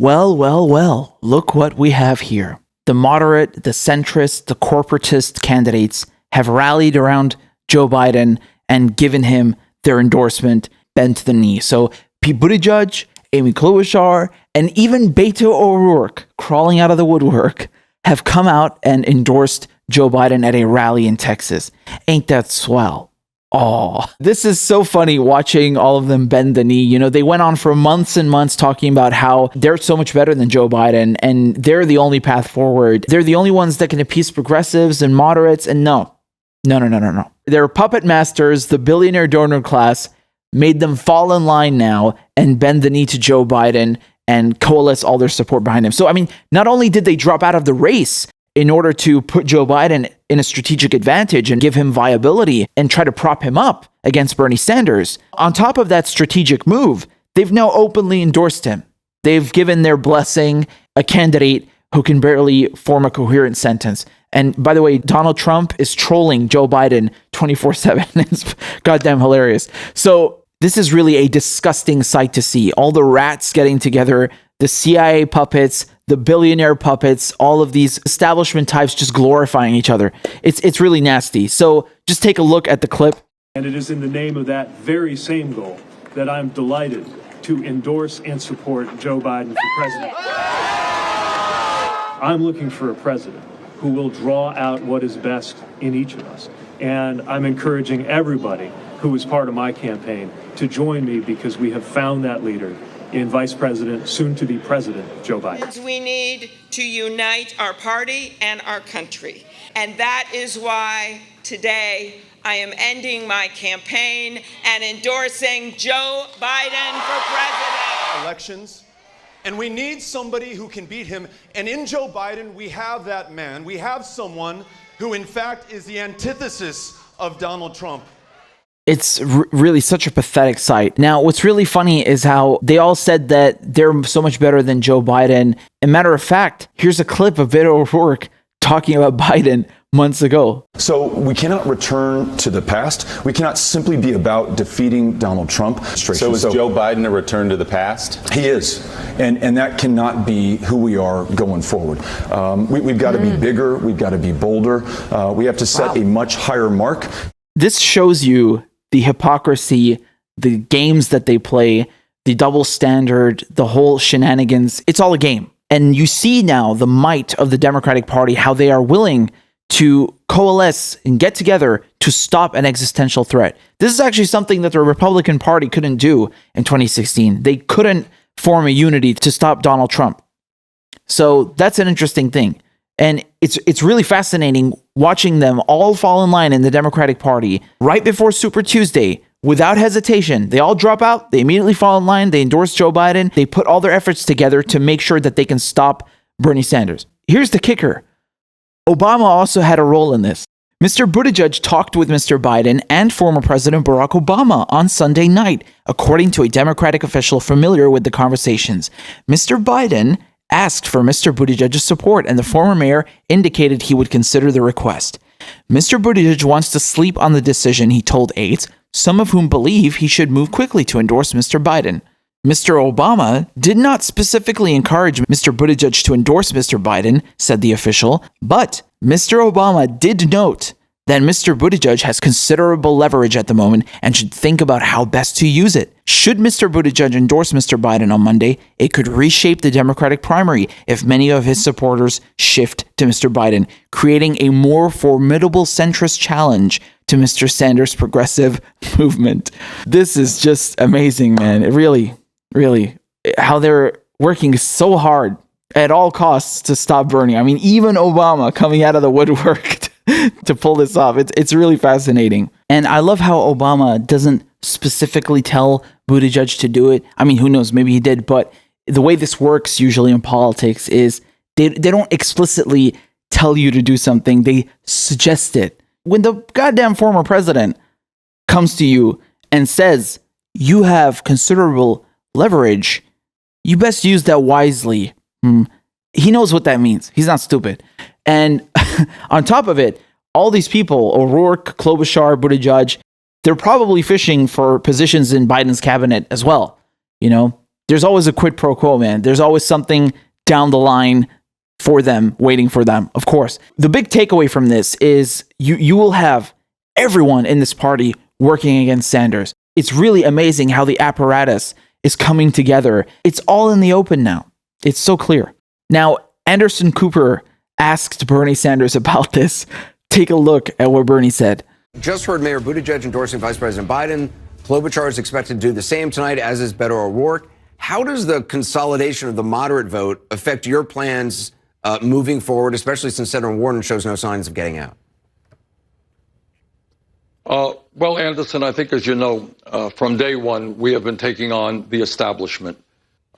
Well, well, well, look what we have here. The moderate, the centrist, the corporatist candidates have rallied around Joe Biden and given him their endorsement, bent to the knee. So Pete Buttigieg, Amy Klobuchar, and even Beto O'Rourke, crawling out of the woodwork, have come out and endorsed Joe Biden at a rally in Texas. Ain't that swell? Oh, this is so funny watching all of them bend the knee. You know, they went on for months and months talking about how they're so much better than Joe Biden and they're the only path forward. They're the only ones that can appease progressives and moderates. And no. Their puppet masters, the billionaire donor class, made them fall in line now and bend the knee to Joe Biden and coalesce all their support behind him. So, I mean, not only did they drop out of the race in order to put Joe Biden in a strategic advantage and give him viability and try to prop him up against Bernie Sanders, on top of that strategic move, they've now openly endorsed him. They've given their blessing a candidate who can barely form a coherent sentence. And by the way, Donald Trump is trolling Joe Biden 24/7. It's goddamn hilarious. So this is really a disgusting sight to see. All the rats getting together, the CIA puppets, the billionaire puppets, all of these establishment types just glorifying each other. It's really nasty. So just take a look at the clip. And it is in the name of that very same goal that I'm delighted to endorse and support Joe Biden for president. I'm looking for a president who will draw out what is best in each of us. And I'm encouraging everybody who is part of my campaign to join me because we have found that leader in Vice President, soon to be President, Joe Biden. We need to unite our party and our country. And that is why today I am ending my campaign and endorsing Joe Biden for president. Elections. And we need somebody who can beat him. And in Joe Biden, we have that man. We have someone who, in fact, is the antithesis of Donald Trump. It's really such a pathetic sight. Now, what's really funny is how they all said that they're so much better than Joe Biden. As a matter of fact, here's a clip of Beto O'Rourke talking about Biden months ago. So we cannot return to the past. We cannot simply be about defeating Donald Trump. So is Joe Biden a return to the past? He is. And that cannot be who we are going forward. We've got to be bigger. We've got to be bolder. We have to set a much higher mark. This shows you the hypocrisy, the games that they play, the double standard, the whole shenanigans. It's all a game. And you see now the might of the Democratic Party, how they are willing to coalesce and get together to stop an existential threat. This is actually something that the Republican Party couldn't do in 2016. They couldn't form a unity to stop Donald Trump. So that's an interesting thing. And it's really fascinating watching them all fall in line in the Democratic Party right before Super Tuesday without hesitation. They all drop out. They immediately fall in line. They endorse Joe Biden. They put all their efforts together to make sure that they can stop Bernie Sanders. Here's the kicker. Obama also had a role in this. Mr. Buttigieg talked with Mr. Biden and former President Barack Obama on Sunday night, according to a Democratic official familiar with the conversations. Mr. Biden asked for Mr. Buttigieg's support, and the former mayor indicated he would consider the request. Mr. Buttigieg wants to sleep on the decision, he told aides, some of whom believe he should move quickly to endorse Mr. Biden. Mr. Obama did not specifically encourage Mr. Buttigieg to endorse Mr. Biden, said the official, but Mr. Obama did note that Mr. Buttigieg has considerable leverage at the moment and should think about how best to use it. Should Mr. Buttigieg endorse Mr. Biden on Monday, it could reshape the Democratic primary if many of his supporters shift to Mr. Biden, creating a more formidable centrist challenge to Mr. Sanders' progressive movement. This is just amazing, man. It really, how they're working so hard at all costs to stop Bernie. I mean, even Obama coming out of the woodwork to pull this off. It's really fascinating. And I love how Obama doesn't specifically tell Buttigieg to do it. I mean, who knows? Maybe he did. But the way this works usually in politics is they don't explicitly tell you to do something. They suggest it. When the goddamn former president comes to you and says, you have considerable leverage, you best use that wisely. He knows what that means. He's not stupid. And on top of it, all these people, O'Rourke, Klobuchar, Buttigieg, they're probably fishing for positions in Biden's cabinet as well. You know, There's always a quid pro quo, man. There's always something down the line for them, waiting for them, of course. The big takeaway from this is you will have everyone in this party working against Sanders. It's really amazing how the apparatus is coming together. It's all in the open now. It's so clear. Now, Anderson Cooper asked Bernie Sanders about this. Take a look at what Bernie said. Just heard Mayor Buttigieg endorsing Vice President Biden. Klobuchar is expected to do the same tonight, as is Beto O'Rourke. How does the consolidation of the moderate vote affect your plans moving forward, especially since Senator Warren shows no signs of getting out? Well, Anderson, I think, as you know, from day one, we have been taking on the establishment,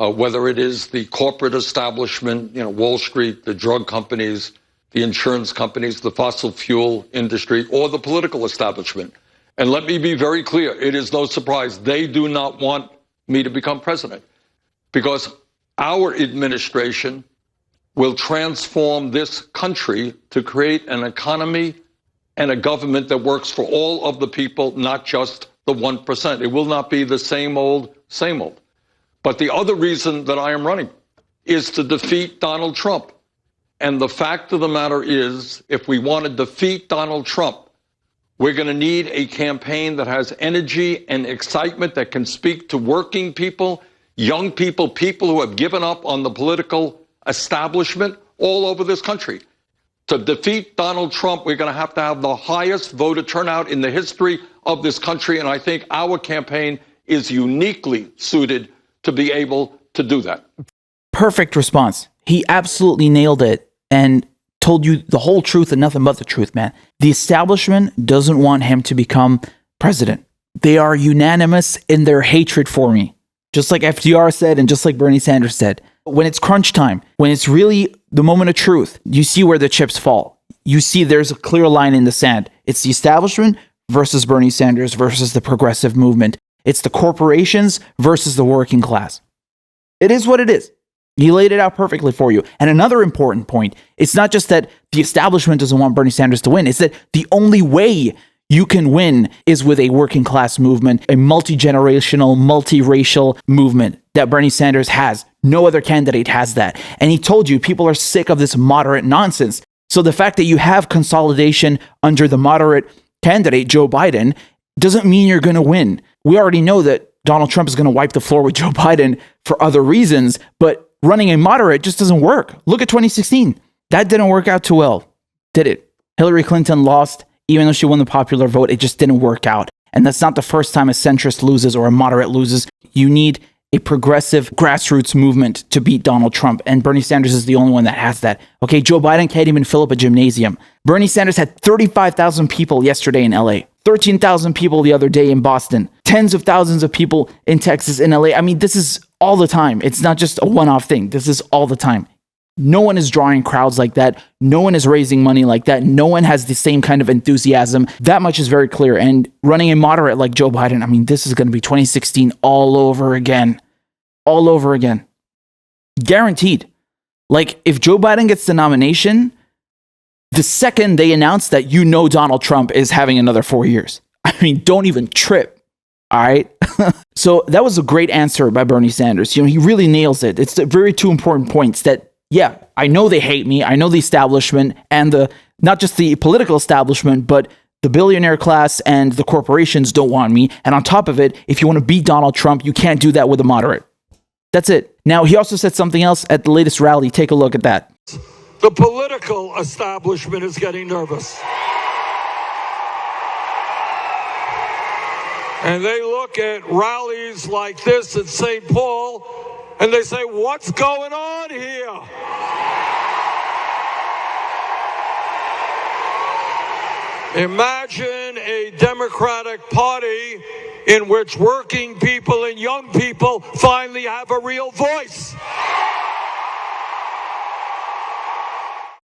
whether it is the corporate establishment, Wall Street, the drug companies, the insurance companies, the fossil fuel industry, or the political establishment. And let me be very clear, it is no surprise they do not want me to become president, because our administration will transform this country to create an economy and a government that works for all of the people, not just the 1%. It will not be the same old, same old. But the other reason that I am running is to defeat Donald Trump. And the fact of the matter is, if we want to defeat Donald Trump, we're going to need a campaign that has energy and excitement, that can speak to working people, young people, people who have given up on the political establishment all over this country. To defeat Donald Trump, we're going to have the highest voter turnout in the history of this country. And I think our campaign is uniquely suited to be able to do that. Perfect response. He absolutely nailed it and told you the whole truth and nothing but the truth, man. The establishment doesn't want him to become president. They are unanimous in their hatred for me. Just like FDR said and just like Bernie Sanders said. When it's crunch time, when it's really the moment of truth, you see where the chips fall. You see there's a clear line in the sand. It's the establishment versus Bernie Sanders versus the progressive movement. It's the corporations versus the working class. It is what it is. He laid it out perfectly for you. And another important point, it's not just that the establishment doesn't want Bernie Sanders to win. It's that the only way you can win is with a working class movement, a multi-generational, multiracial movement that Bernie Sanders has. No other candidate has that. And he told you people are sick of this moderate nonsense. So the fact that you have consolidation under the moderate candidate, Joe Biden, doesn't mean you're going to win. We already know that Donald Trump is going to wipe the floor with Joe Biden for other reasons, but running a moderate just doesn't work. Look at 2016. That didn't work out too well, did it? Hillary Clinton lost. Even though she won the popular vote, it just didn't work out. And that's not the first time a centrist loses or a moderate loses. You need a progressive grassroots movement to beat Donald Trump. And Bernie Sanders is the only one that has that. Okay, Joe Biden can't even fill up a gymnasium. Bernie Sanders had 35,000 people yesterday in LA, 13,000 people the other day in Boston, tens of thousands of people in Texas, in LA. I mean, this is all the time. It's not just a one-off thing. This is all the time. No one is drawing crowds like that. No one is raising money like that. No one has the same kind of enthusiasm. That much is very clear. And running a moderate like Joe Biden, I mean, this is going to be 2016 all over again. All over again. Guaranteed. Like, if Joe Biden gets the nomination, the second they announce that Donald Trump is having another 4 years. I mean, don't even trip. All right. So that was a great answer by Bernie Sanders. He really nails it. It's very two important points that, yeah, I know they hate me. I know the establishment and not just the political establishment, but the billionaire class and the corporations don't want me. And on top of it, if you want to beat Donald Trump, you can't do that with a moderate. That's it. Now, he also said something else at the latest rally. Take a look at that. The political establishment is getting nervous. And they look at rallies like this at St. Paul, and they say, what's going on here? Imagine a Democratic Party in which working people and young people finally have a real voice.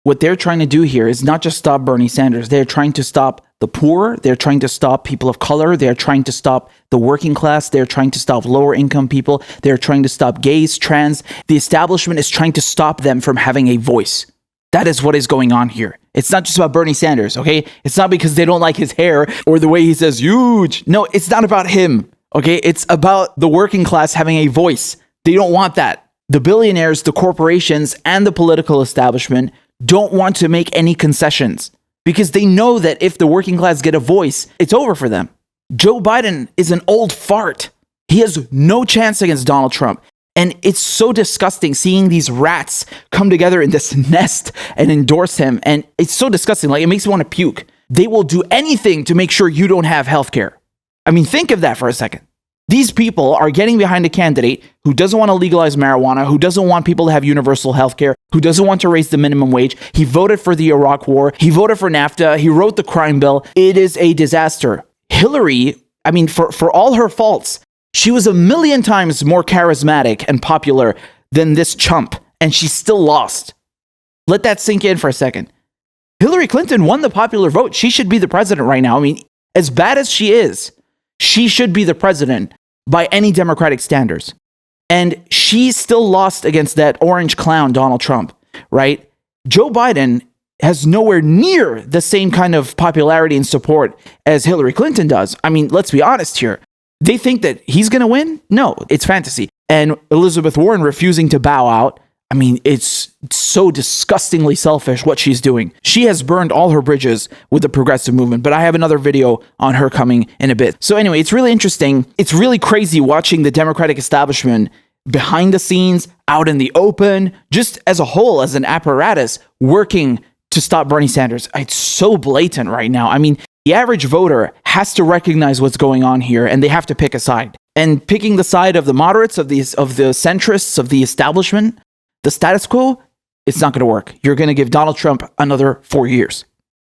What they're trying to do here is not just stop Bernie Sanders. They're trying to stop the poor. They're trying to stop people of color. They're trying to stop the working class. They're trying to stop lower income people. They're trying to stop gays, trans. The establishment is trying to stop them from having a voice. That is what is going on here. It's not just about Bernie Sanders, okay? It's not because they don't like his hair or the way he says huge. No, it's not about him, okay? It's about the working class having a voice. They don't want that. The billionaires, the corporations, and the political establishment don't want to make any concessions because they know that if the working class get a voice, it's over for them. Joe Biden is an old fart. He has no chance against Donald Trump. And it's so disgusting seeing these rats come together in this nest and endorse him. And it's so disgusting. Like, it makes me want to puke. They will do anything to make sure you don't have healthcare. I mean, think of that for a second. These people are getting behind a candidate who doesn't want to legalize marijuana, who doesn't want people to have universal healthcare, who doesn't want to raise the minimum wage. He voted for the Iraq War. He voted for NAFTA. He wrote the crime bill. It is a disaster. Hillary, I mean, for all her faults, she was 1,000,000 times more charismatic and popular than this chump, and she still lost. Let that sink in for a second. Hillary Clinton won the popular vote. She should be the president right now. I mean, as bad as she should be the president by any Democratic standards. And she still lost against that orange clown, Donald Trump, right? Joe Biden has nowhere near the same kind of popularity and support as Hillary Clinton does. I mean, let's be honest here. They think that he's going to win? No, it's fantasy. And Elizabeth Warren refusing to bow out. I mean, it's so disgustingly selfish what she's doing. She has burned all her bridges with the progressive movement, but I have another video on her coming in a bit. So anyway, it's really interesting. It's really crazy watching the Democratic establishment behind the scenes, out in the open, just as a whole, as an apparatus, working to stop Bernie Sanders. It's so blatant right now. I mean, the average voter has to recognize what's going on here, and they have to pick a side. And picking the side of the moderates, of the centrists, of the establishment, the status quo, it's not going to work. You're going to give Donald Trump another 4 years.